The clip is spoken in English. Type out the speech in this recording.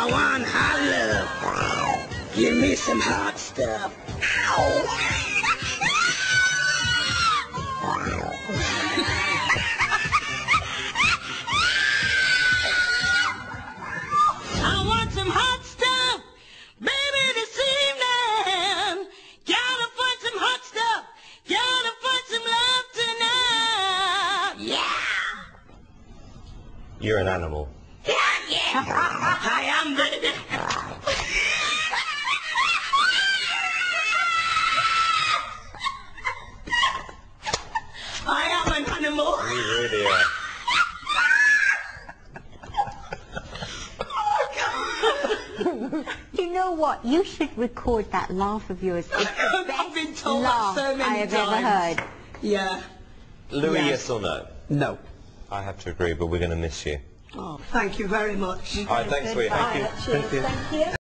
I want hot love. Give me some hot stuff. Ow. I want some hot stuff, baby, this evening. Gotta find some hot stuff. Gotta find some love tonight. Yeah. You're an animal. Yeah. I am, baby. I am an animal. You really are. You know what? You should record that laugh of yours. It's the I've been best told that laugh so many I have times. ever heard. Yeah. Louis, Yeah. yes or no? No. I have to agree, but we're going to miss you. Oh, thank you very much. All right, thanks, sweetie. Goodbye. Thank you. Cheers. Thank you.